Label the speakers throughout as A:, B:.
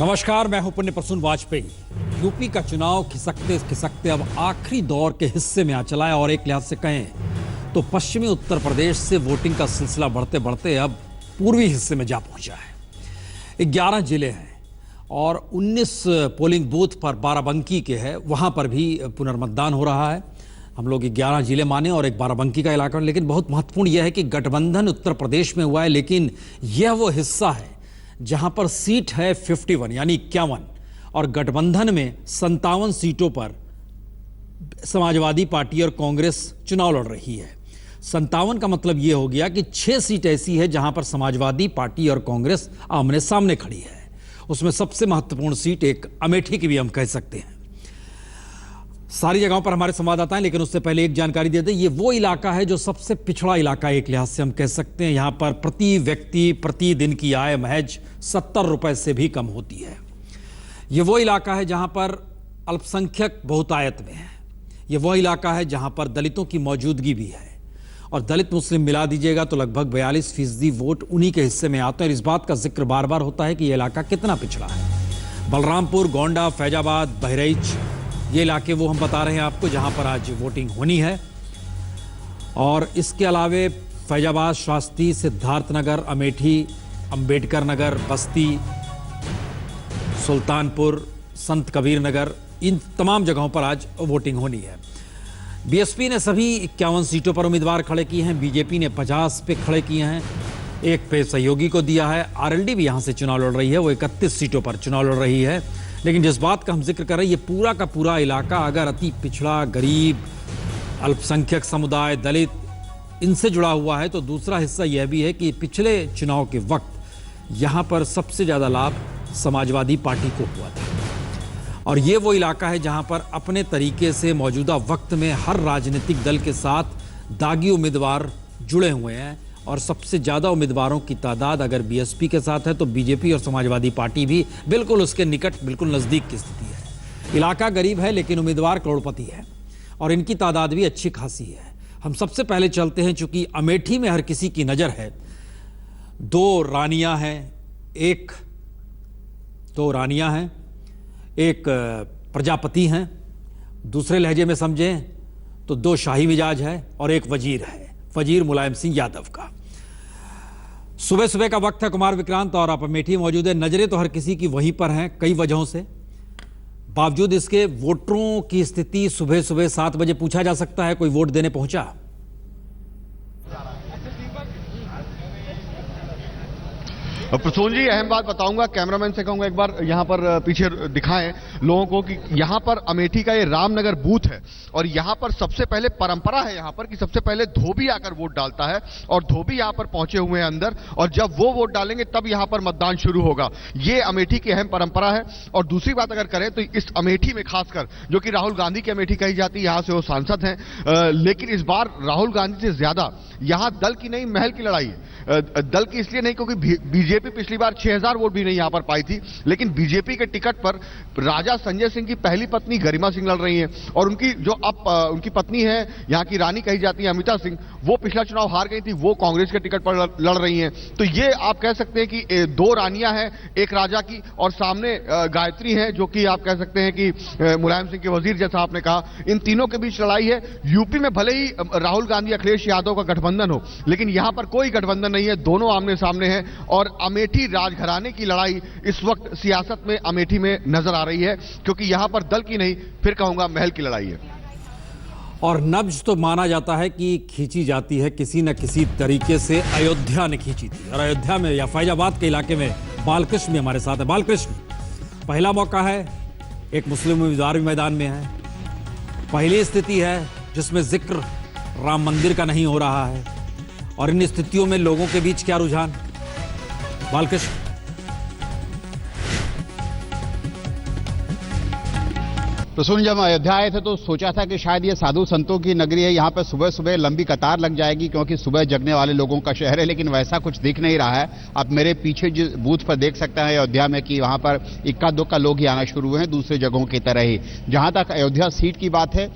A: नमस्कार, मैं हूं पुण्य प्रसून वाजपेयी। यूपी का चुनाव खिसकते खिसकते अब आखिरी दौर के हिस्से में आ चला है और एक लिहाज से कहें तो पश्चिमी उत्तर प्रदेश से वोटिंग का सिलसिला बढ़ते बढ़ते अब पूर्वी हिस्से में जा पहुंचा है। 11 जिले हैं और 19 पोलिंग बूथ पर बाराबंकी के है, वहां पर भी पुनर्मतदान हो रहा है। हम लोग 11 जिले माने और एक बाराबंकी का इलाका, लेकिन बहुत महत्वपूर्ण यह है कि गठबंधन उत्तर प्रदेश में हुआ है, लेकिन यह वो हिस्सा है जहां पर सीट है 51 यानी 51 और गठबंधन में 57 सीटों पर समाजवादी पार्टी और कांग्रेस चुनाव लड़ रही है। 57 का मतलब यह हो गया कि 6 सीट ऐसी है जहां पर समाजवादी पार्टी और कांग्रेस आमने सामने खड़ी है। उसमें सबसे महत्वपूर्ण सीट एक अमेठी की भी हम कह सकते हैं। सारी जगहों पर हमारे संवाददाता हैं, लेकिन उससे पहले एक जानकारी देते हैं। ये वो इलाका है जो सबसे पिछड़ा इलाका एक लिहाज से हम कह सकते हैं। यहां पर प्रति व्यक्ति प्रतिदिन की आय महज 70 रुपए से भी कम होती है। ये वो इलाका है जहां पर अल्पसंख्यक बहुतायत में है। ये वो इलाका है जहां पर दलितों की मौजूदगी भी है और दलित मुस्लिम मिला दीजिएगा तो लगभग 42% वोट उन्हीं के हिस्से में आते हैं। और इस बात का जिक्र बार बार होता है कि यह इलाका कितना पिछड़ा है। बलरामपुर, गोंडा, फैजाबाद, बहराइच, ये इलाके वो हम बता रहे हैं आपको जहां पर आज वोटिंग होनी है। और इसके अलावे फैजाबाद, शास्त्री, सिद्धार्थनगर, अमेठी, अंबेडकर नगर, बस्ती, सुल्तानपुर, संत कबीर नगर, इन तमाम जगहों पर आज वोटिंग होनी है। बीएसपी ने सभी 51 सीटों पर उम्मीदवार खड़े किए हैं। बीजेपी ने 50 पे खड़े किए हैं, एक पे सहयोगी को दिया है। आरएलडी भी यहां से चुनाव लड़ रही है, वो 31 सीटों पर चुनाव लड़ रही है। लेकिन जिस बात का हम जिक्र कर रहे हैं, ये पूरा का पूरा इलाका अगर अति पिछड़ा, गरीब, अल्पसंख्यक समुदाय, दलित, इनसे जुड़ा हुआ है, तो दूसरा हिस्सा यह भी है कि पिछले चुनाव के वक्त यहां पर सबसे ज्यादा लाभ समाजवादी पार्टी को हुआ था। और ये वो इलाका है जहां पर अपने तरीके से मौजूदा वक्त में हर राजनीतिक दल के साथ दागी उम्मीदवार जुड़े हुए हैं और सबसे ज्यादा उम्मीदवारों की तादाद अगर बीएसपी के साथ है तो बीजेपी और समाजवादी पार्टी भी बिल्कुल उसके निकट, बिल्कुल नजदीक की स्थिति है। इलाका गरीब है लेकिन उम्मीदवार करोड़पति है और इनकी तादाद भी अच्छी खासी है। हम सबसे पहले चलते हैं, चूंकि अमेठी में हर किसी की नजर है। 2 रानियां हैं, एक प्रजापति हैं, दूसरे लहजे में समझें तो 2 शाही मिजाज है और एक वजीर है, वजीर मुलायम सिंह यादव का। सुबह सुबह का वक्त है, कुमार विक्रांत, और आप अमेठी मौजूद है। नजरें तो हर किसी की वहीं पर हैं कई वजहों से। बावजूद इसके वोटरों की स्थिति सुबह सुबह 7 बजे पूछा जा सकता है, कोई वोट देने पहुंचा?
B: प्रसून जी, अहम बात बताऊंगा, कैमरामैन से कहूंगा एक बार यहां पर पीछे दिखाएं लोगों को कि यहां पर अमेठी का ये रामनगर बूथ है और यहां पर सबसे पहले परंपरा है यहां पर कि सबसे पहले धोबी आकर वोट डालता है और धोबी यहां पर पहुंचे हुए हैं अंदर, और जब वो वोट डालेंगे तब यहां पर मतदान शुरू होगा। ये अमेठी की अहम परंपरा है। और दूसरी बात अगर करें तो इस अमेठी में खासकर, जो कि राहुल गांधी की अमेठी कही जाती है, यहां से वो सांसद हैं, लेकिन इस बार राहुल गांधी से ज्यादा यहां दल की नहीं महल की लड़ाई है। दल की इसलिए नहीं क्योंकि बीजेपी पिछली बार 6000 वोट भी नहीं यहां पर पाई थी, लेकिन बीजेपी के टिकट पर राजा संजय सिंह की पहली पत्नी गरिमा सिंह लड़ रही हैं और उनकी जो अब उनकी पत्नी है, यहां की रानी कही जाती है अमिता सिंह, वो पिछला चुनाव हार गई थी, वो कांग्रेस के टिकट पर लड़ रही हैं। तो ये आप कह सकते हैं कि 2 रानियां हैं एक राजा की, और सामने गायत्री है जो कि आप कह सकते हैं कि मुलायम सिंह के वजीर, जैसा आपने कहा। इन तीनों के बीच लड़ाई है। यूपी में भले ही राहुल गांधी अखिलेश यादव का गठबंधन हो, लेकिन यहां पर कोई गठबंधन नहीं है, दोनों आमने सामने हैं। और अमेठी राजघराने की लड़ाई इस वक्त सियासत में अमेठी में नजर आ रही है, क्योंकि यहां पर दल की नहीं, फिर कहूंगा महल की लड़ाई है।
A: और नब्ज तो माना जाता है कि खींची जाती है किसी न किसी तरीके से। अयोध्या ने खींची थी और अयोध्या में या फैजाबाद के इलाके में बालकृष्ण भी हमारे साथ है। बालकृष्ण, पहला मौका है, एक मुस्लिम उम्मीदवार भी मैदान में है, पहली स्थिति है जिसमें जिक्र राम मंदिर का नहीं हो रहा है, और इन स्थितियों में लोगों के बीच क्या रुझान? बालकृष्ण।
C: प्रसून, जब अयोध्या आए थे तो सोचा था कि शायद ये साधु संतों की नगरी है, यहाँ पर सुबह सुबह लंबी कतार लग जाएगी क्योंकि सुबह जगने वाले लोगों का शहर है, लेकिन वैसा कुछ दिख नहीं रहा है। आप मेरे पीछे जिस बूथ पर देख सकते हैं अयोध्या में कि वहाँ पर इक्का दुक्का लोग ही आना शुरू हुए हैं, दूसरे जगहों की तरह ही। जहाँ तक अयोध्या सीट की बात है,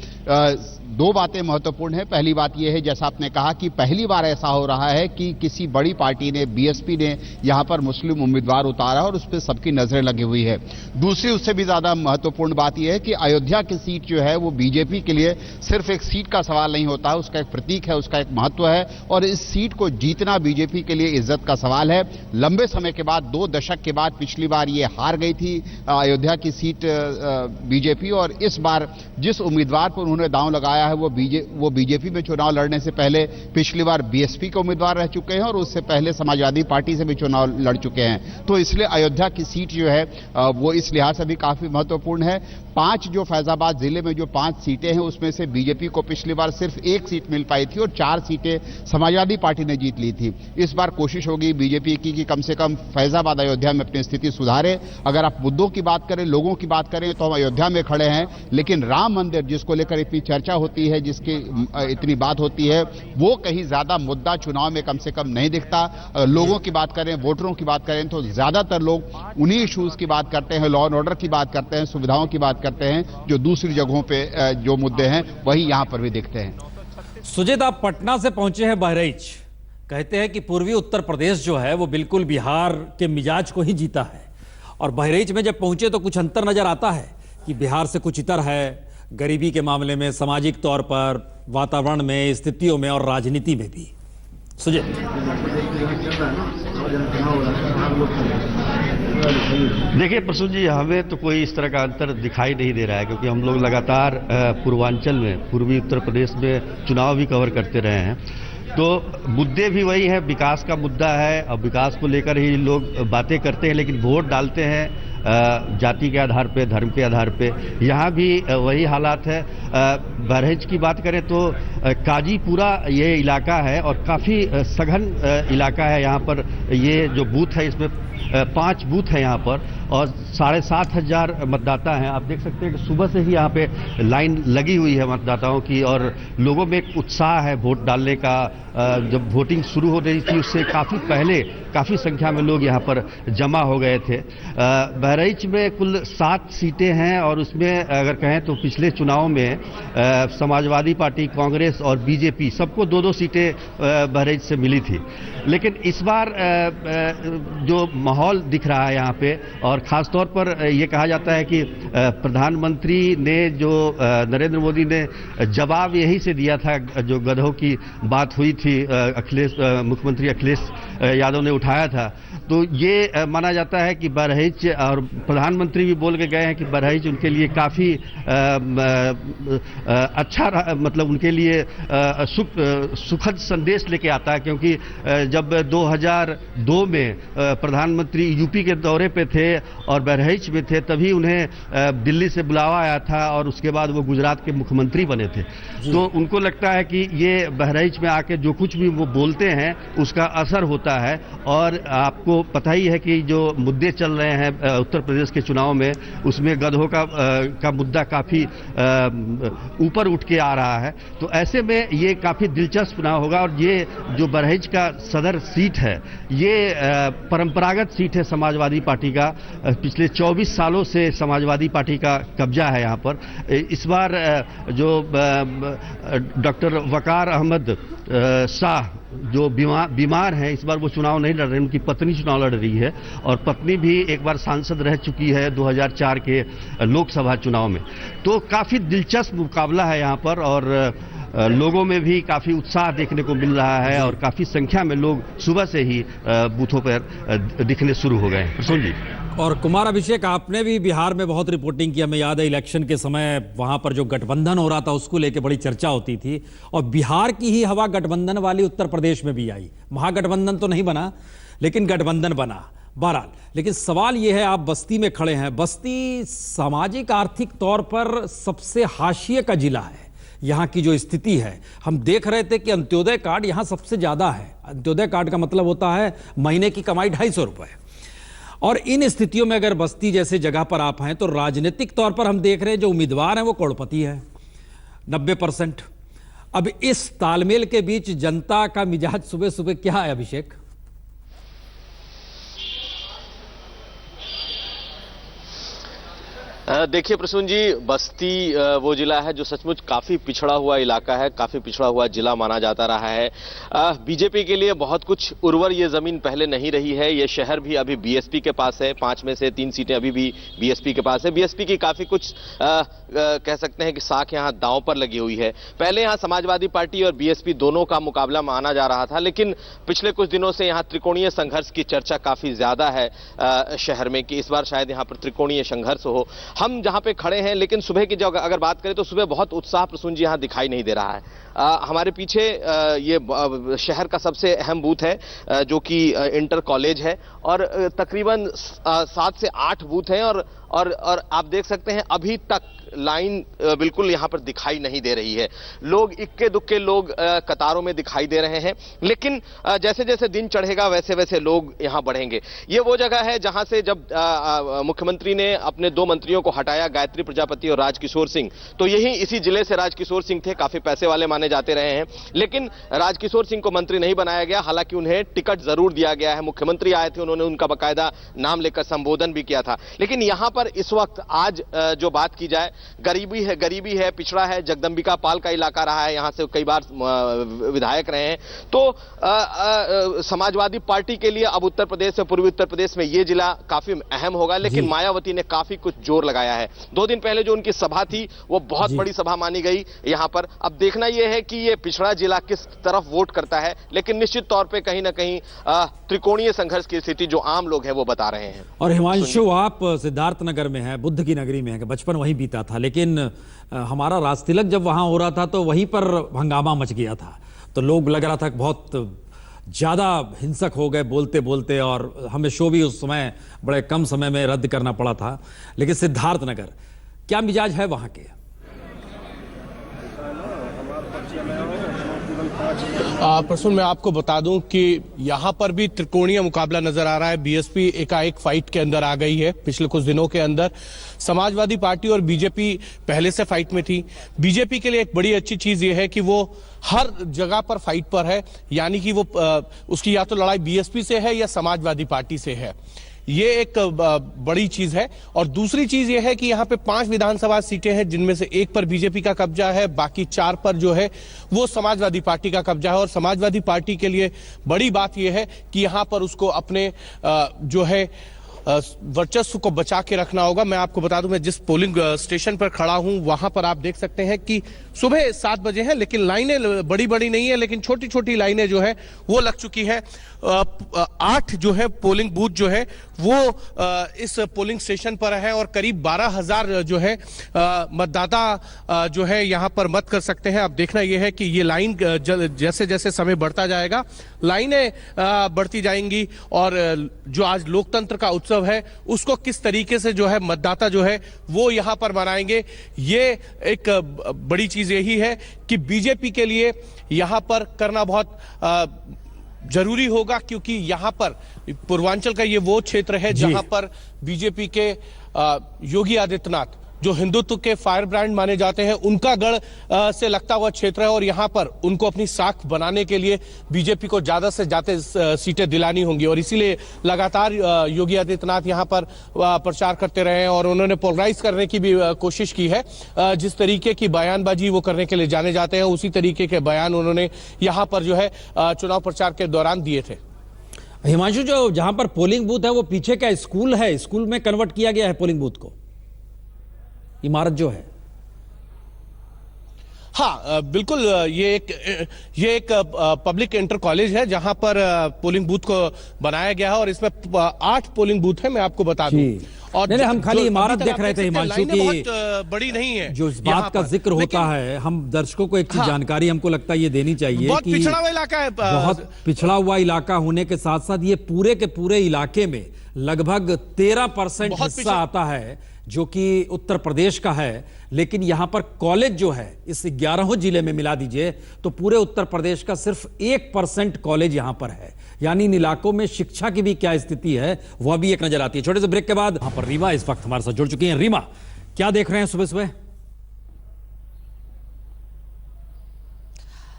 C: दो बातें महत्वपूर्ण हैं। पहली बात यह है, जैसा आपने कहा, कि पहली बार ऐसा हो रहा है कि किसी बड़ी पार्टी ने, बीएसपी ने यहां पर मुस्लिम उम्मीदवार उतारा और उस पर सबकी नजरें लगी हुई है। दूसरी, उससे भी ज्यादा महत्वपूर्ण बात यह है कि अयोध्या की सीट जो है वो बीजेपी के लिए सिर्फ एक सीट का सवाल नहीं होता है, उसका एक प्रतीक है, उसका एक महत्व है और इस सीट को जीतना बीजेपी के लिए इज्जत का सवाल है। लंबे समय के बाद, 2 दशक के बाद पिछली बार ये हार गई थी अयोध्या की सीट बीजेपी, और इस बार जिस उम्मीदवार पर उन्होंने दांव लगाया है वो बीजेपी में चुनाव लड़ने से पहले पिछली बार बीएसपी के उम्मीदवार रह चुके हैं और उससे पहले समाजवादी पार्टी से भी चुनाव लड़ चुके हैं। तो इसलिए अयोध्या की सीट जो है वो इस लिहाज से भी काफी महत्वपूर्ण है। 5 जो फैजाबाद जिले में जो 5 सीटें हैं उसमें से बीजेपी को पिछली बार सिर्फ 1 सीट मिल पाई थी और 4 सीटें समाजवादी पार्टी ने जीत ली थी। इस बार कोशिश होगी बीजेपी की कि कम से कम फैजाबाद अयोध्या में अपनी स्थिति सुधारे। अगर आप मुद्दों की बात करें, लोगों की बात करें, तो हम अयोध्या में खड़े हैं, लेकिन राम मंदिर जिसको लेकर इतनी चर्चा होती है, जिसकी इतनी बात होती है, वो कहीं ज्यादा मुद्दा चुनाव में कम से कम नहीं दिखता। लोगों की बात करें, वोटरों की बात करें, तो ज्यादातर लोग उन्हीं इश्यूज की बात करते हैं, लॉ एंड ऑर्डर की बात करते हैं, सुविधाओं की बात करते हैं, जो दूसरी जगहों पे जो मुद्दे हैं वही यहां पर भी दिखते हैं।
A: सुजीत, आप पटना से पहुंचे हैं बहराइच। कहते हैं कि पूर्वी उत्तर प्रदेश जो है वो बिल्कुल बिहार के मिजाज को ही जीता है, और बहराइच में जब पहुंचे तो कुछ अंतर नजर आता है कि बिहार से कुछ इतर है, गरीबी के मामले में, सामाजिक तौर पर, वातावरण में, स्थितियों में और राजनीति में भी। सुजीत,
D: देखिए प्रसून जी, हमें तो कोई इस तरह का अंतर दिखाई नहीं दे रहा है, क्योंकि हम लोग लगातार पूर्वांचल में, पूर्वी उत्तर प्रदेश में चुनाव भी कवर करते रहे हैं। तो मुद्दे भी वही है, विकास का मुद्दा है और विकास को लेकर ही लोग बातें करते हैं, लेकिन वोट डालते हैं जाति के आधार पे, धर्म के आधार पे। यहाँ भी वही हालात है। बहराइच की बात करें तो काजीपुरा ये इलाका है और काफ़ी सघन इलाका है। यहाँ पर ये जो बूथ है, इसमें 5 बूथ है यहाँ पर और 7,500 मतदाता हैं। आप देख सकते हैं कि सुबह से ही यहाँ पे लाइन लगी हुई है मतदाताओं की और लोगों में एक उत्साह है वोट डालने का। जब वोटिंग शुरू हो रही थी उससे काफ़ी पहले काफ़ी संख्या में लोग यहाँ पर जमा हो गए थे। बहराइच में कुल 7 सीटें हैं और उसमें अगर कहें तो पिछले चुनाव में समाजवादी पार्टी, कांग्रेस और बीजेपी सबको 2-2 सीटें बहराइच से मिली थी। लेकिन इस बार जो माहौल दिख रहा है यहाँ पे, और ख़ास तौर पर ये कहा जाता है कि प्रधानमंत्री ने जो नरेंद्र मोदी ने जवाब यही से दिया था, जो गधों की बात हुई थी, मुख्यमंत्री अखिलेश यादव ने उठाया था, तो ये माना जाता है कि बहराइच, और प्रधानमंत्री भी बोल के गए हैं कि बहराइच उनके लिए काफ़ी अच्छा, मतलब उनके लिए सुखद संदेश लेके आता है। क्योंकि जब 2002 में प्रधानमंत्री यूपी के दौरे पे थे और बहराइच में थे, तभी उन्हें दिल्ली से बुलावा आया था और उसके बाद वो गुजरात के मुख्यमंत्री बने थे। तो उनको लगता है कि ये बहराइच में आके जो कुछ भी वो बोलते हैं उसका असर होता है। और आपको पता ही है कि जो मुद्दे चल रहे हैं उत्तर प्रदेश के चुनाव में, उसमें गधों का मुद्दा काफ़ी ऊपर उठ के आ रहा है। तो ऐसे में ये काफ़ी दिलचस्प चुनाव होगा। और ये जो बहराइच का सदर सीट है, ये परंपरागत सीट है समाजवादी पार्टी का। पिछले 24 सालों से समाजवादी पार्टी का कब्जा है यहाँ पर। इस बार जो डॉक्टर वकार अहमद शाह जो बीमार हैं, इस बार वो चुनाव नहीं लड़ रहे, उनकी पत्नी चुनाव लड़ रही है और पत्नी भी एक बार सांसद रह चुकी है 2004 के लोकसभा चुनाव में। तो काफ़ी दिलचस्प मुकाबला है यहाँ पर और लोगों में भी काफ़ी उत्साह देखने को मिल रहा है और काफ़ी संख्या में लोग सुबह से ही बूथों पर दिखने शुरू हो गए हैं। प्रसून जी।
A: और कुमार अभिषेक, आपने भी बिहार में बहुत रिपोर्टिंग की। हमें याद है इलेक्शन के समय वहां पर जो गठबंधन हो रहा था उसको लेकर बड़ी चर्चा होती थी, और बिहार की ही हवा गठबंधन वाली उत्तर प्रदेश में भी आई। महागठबंधन तो नहीं बना, लेकिन गठबंधन बना। बहरहाल, लेकिन सवाल यह है, आप बस्ती में खड़े हैं। बस्ती सामाजिक आर्थिक तौर पर सबसे हाशिए का जिला है। यहाँ की जो स्थिति है, हम देख रहे थे कि अंत्योदय कार्ड यहाँ सबसे ज्यादा है। अंत्योदय कार्ड का मतलब होता है महीने की कमाई 250 रुपए। और इन स्थितियों में अगर बस्ती जैसे जगह पर आप हैं, तो राजनीतिक तौर पर हम देख रहे हैं जो उम्मीदवार हैं वो करोड़पति है 90%। अब इस तालमेल के बीच जनता का मिजाज सुबह सुबह क्या है अभिषेक?
E: देखिए प्रसून जी, बस्ती वो जिला है जो सचमुच काफी पिछड़ा हुआ इलाका है, काफी पिछड़ा हुआ जिला माना जाता रहा है। बीजेपी के लिए बहुत कुछ उर्वर ये जमीन पहले नहीं रही है। ये शहर भी अभी बीएसपी के पास है, 5 में से 3 सीटें अभी भी बीएसपी के पास है। बीएसपी की काफी कुछ कह सकते हैं कि साख यहाँ दांव पर लगी हुई है। पहले यहाँ समाजवादी पार्टी और बीएसपी दोनों का मुकाबला माना जा रहा था, लेकिन पिछले कुछ दिनों से यहाँ त्रिकोणीय संघर्ष की चर्चा काफी ज्यादा है शहर में, कि इस बार शायद यहाँ पर त्रिकोणीय संघर्ष हो। हम जहां पे खड़े हैं, लेकिन सुबह की जगह अगर बात करें तो सुबह बहुत उत्साह प्रसून जी यहाँ दिखाई नहीं दे रहा है। हमारे पीछे ये शहर का सबसे अहम बूथ है जो कि इंटर कॉलेज है, और तकरीबन 7 से 8 बूथ हैं, और आप देख सकते हैं अभी तक लाइन बिल्कुल यहां पर दिखाई नहीं दे रही है। लोग इक्के दुक्के लोग कतारों में दिखाई दे रहे हैं, लेकिन जैसे जैसे दिन चढ़ेगा वैसे वैसे लोग यहां बढ़ेंगे। ये वो जगह है जहां से जब मुख्यमंत्री ने अपने 2 मंत्रियों को हटाया, गायत्री प्रजापति और राजकिशोर सिंह, तो यही इसी जिले से राजकिशोर सिंह थे, काफी पैसे वाले माने जाते रहे हैं, लेकिन राजकिशोर सिंह को मंत्री नहीं बनाया गया। हालांकि उन्हें टिकट जरूर दिया गया है, मुख्यमंत्री आए थे, उन्होंने उनका बाकायदा नाम लेकर संबोधन भी किया था। लेकिन यहां पर इस वक्त आज जो बात की जाए, गरीबी है, पिछड़ा है, जगदंबिका पाल का इलाका रहा है, यहां से कई बार विधायक रहे हैं, तो समाजवादी पार्टी के लिए अब उत्तर प्रदेश और पूर्वी उत्तर प्रदेश में यह जिला काफी अहम होगा। लेकिन मायावती ने काफी कुछ जोर लगाया है। 2 दिन पहले जो उनकी सभा थी वो बहुत बड़ी सभा मानी गई यहां पर। अब देखना यह है कि यह पिछड़ा जिला किस तरफ वोट करता है, लेकिन निश्चित तौर पर कहीं ना कहीं त्रिकोणीय संघर्ष की स्थिति जो आम लोग हैं वो बता रहे हैं।
A: और हिमांशु, आप सिद्धार्थनगर में है, बुद्ध की नगरी में है, बचपन वहीं बीता था, लेकिन हमारा राजतिलक जब वहां हो रहा था तो वहीं पर हंगामा मच गया था, तो लोग लग रहा था कि बहुत ज्यादा हिंसक हो गए बोलते बोलते, और हमें शो भी उस समय बड़े कम समय में रद्द करना पड़ा था। लेकिन सिद्धार्थनगर क्या मिजाज है वहां के?
F: प्रसून, मैं आपको बता दूं कि यहां पर भी त्रिकोणीय मुकाबला नजर आ रहा है। बीएसपी एकाएक फाइट के अंदर आ गई है। पिछले कुछ दिनों के अंदर समाजवादी पार्टी और बीजेपी पहले से फाइट में थी। बीजेपी के लिए एक बड़ी अच्छी चीज यह है कि वो हर जगह पर फाइट पर है, यानी कि वो उसकी या तो लड़ाई बीएसपी से है या समाजवादी पार्टी से है। ये एक बड़ी चीज है। और दूसरी चीज ये है कि यहाँ पे 5 विधानसभा सीटें हैं, जिनमें से 1 पर बीजेपी का कब्जा है, बाकी 4 पर जो है वो समाजवादी पार्टी का कब्जा है। और समाजवादी पार्टी के लिए बड़ी बात यह है कि यहाँ पर उसको अपने जो है वर्चस्व को बचा के रखना होगा। मैं आपको बता दूं, मैं जिस पोलिंग स्टेशन पर खड़ा हूं वहां पर आप देख सकते हैं कि सुबह 7 बजे है, लेकिन लाइनें बड़ी बड़ी नहीं है, लेकिन छोटी छोटी लाइनें जो है वो लग चुकी है। 8 जो है पोलिंग बूथ जो है वो इस पोलिंग स्टेशन पर है, और करीब 12,000 जो है मतदाता जो है यहाँ पर मत कर सकते हैं। अब देखना यह है कि ये लाइन जैसे जैसे समय बढ़ता जाएगा, लाइनें बढ़ती जाएंगी, और जो आज लोकतंत्र का उत्सव है उसको किस तरीके से जो है मतदाता जो है वो यहां पर मनाएंगे। ये एक बड़ी चीज यही है कि बीजेपी के लिए यहां पर करना बहुत जरूरी होगा, क्योंकि यहां पर पूर्वांचल का ये वो क्षेत्र है जहां पर बीजेपी के योगी आदित्यनाथ, जो हिंदुत्व के फायर ब्रांड माने जाते हैं, उनका गढ़ से लगता हुआ क्षेत्र है, और यहां पर उनको अपनी साख बनाने के लिए बीजेपी को ज्यादा से ज्यादा सीटें दिलानी होंगी। और इसीलिए लगातार योगी आदित्यनाथ यहां पर प्रचार करते रहे हैं, और उन्होंने पोलराइज करने की भी कोशिश की है। जिस तरीके की बयानबाजी वो करने के लिए जाने जाते हैं, उसी तरीके के बयान उन्होंने यहां पर जो है चुनाव प्रचार के दौरान दिए थे।
A: हिमांशु, जो जहां पर पोलिंग बूथ है वो पीछे का स्कूल है, स्कूल में कन्वर्ट किया गया है पोलिंग बूथ को, इमारत जो है।
F: हाँ बिल्कुल, ये एक पब्लिक इंटर कॉलेज है जहां पर पोलिंग बूथ को बनाया गया है, और इसमें 8 पोलिंग बूथ है, मैं आपको बता दूं। और
A: नहीं, हम खाली इमारत देख रहे थे हिमांशु की,
F: बहुत बड़ी नहीं है।
A: जो इस बात का जिक्र होता है, हम दर्शकों को एक चीज जानकारी हमको लगता है ये देनी चाहिए
F: बहुत
A: कि
F: पिछड़ा हुआ इलाका है,
A: बहुत पिछड़ा हुआ इलाका होने के साथ साथ ये पूरे के पूरे इलाके में लगभग 13% हिस्सा आता है जो कि उत्तर प्रदेश का है। लेकिन यहां पर कॉलेज जो है इस 11 जिले में मिला दीजिए तो पूरे उत्तर प्रदेश का सिर्फ 1% कॉलेज यहां पर है। यानी इन इलाकों में शिक्षा की भी क्या स्थिति है वह भी एक नजर आती है। छोटे से ब्रेक के बाद यहां पर रीमा इस वक्त हमारे साथ जुड़ चुकी हैं। रीमा, क्या देख रहे हैं सुबह सुबह?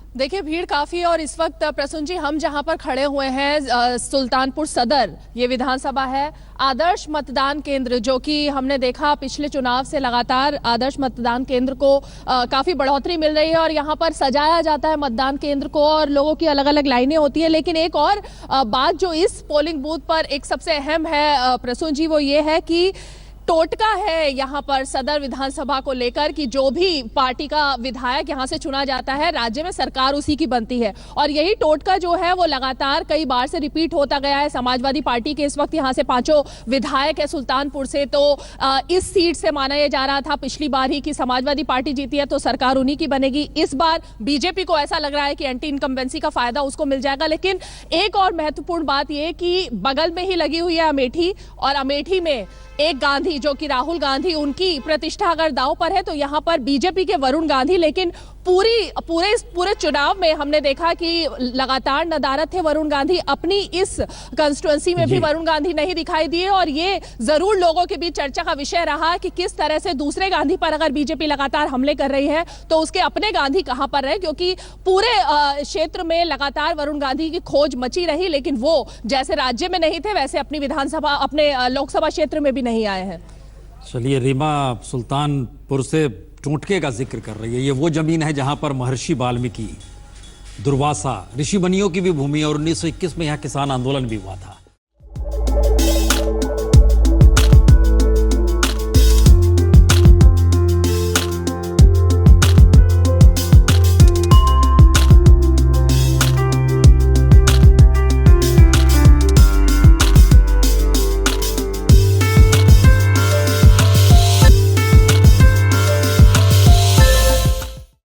G: देखिए भीड़ काफी, और इस वक्त प्रसून जी हम जहां पर खड़े हुए हैं सुल्तानपुर सदर, ये विधानसभा है, आदर्श मतदान केंद्र, जो कि हमने देखा पिछले चुनाव से लगातार आदर्श मतदान केंद्र को काफी बढ़ोतरी मिल रही है और यहां पर सजाया जाता है मतदान केंद्र को और लोगों की अलग अलग लाइनें होती है। लेकिन एक और बात जो इस पोलिंग बूथ पर एक सबसे अहम है प्रसून जी, वो ये है कि टोटका है यहाँ पर सदर विधानसभा को लेकर कि जो भी पार्टी का विधायक यहाँ से चुना जाता है, राज्य में सरकार उसी की बनती है। और यही टोटका जो है वो लगातार कई बार से रिपीट होता गया है। समाजवादी पार्टी के इस वक्त यहाँ से 5 विधायक है सुल्तानपुर से, तो इस सीट से माना यह जा रहा था पिछली बार ही कि समाजवादी पार्टी जीती है तो सरकार उन्हीं की बनेगी। इस बार बीजेपी को ऐसा लग रहा है कि एंटी इनकम्बेंसी का फायदा उसको मिल जाएगा। लेकिन एक और महत्वपूर्ण बात यह कि बगल में ही लगी हुई है अमेठी, और अमेठी में एक गांधी जो कि राहुल गांधी, उनकी प्रतिष्ठा अगर दांव पर है तो यहाँ पर बीजेपी के वरुण गांधी। लेकिन पूरे चुनाव में हमने देखा कि लगातार नदारद थे वरुण गांधी, अपनी इस कंस्टिट्यूएंसी में भी वरुण गांधी नहीं दिखाई दिए। और ये जरूर लोगों के बीच चर्चा का विषय रहा कि किस तरह से दूसरे गांधी पर अगर बीजेपी लगातार हमले कर रही है तो उसके अपने गांधी कहां पर रहे, क्योंकि पूरे क्षेत्र में लगातार वरुण गांधी की खोज मची रही, लेकिन वो जैसे राज्य में नहीं थे वैसे अपनी विधानसभा, अपने लोकसभा क्षेत्र में भी नहीं आए हैं।
A: चलिए, रीमा सुल्तानपुर से टोटके का जिक्र कर रही है। ये वो जमीन है जहां पर महर्षि वाल्मीकि, दुर्वासा, ऋषि मुनियों की भी भूमि है और 1921 में यहाँ किसान आंदोलन भी हुआ था।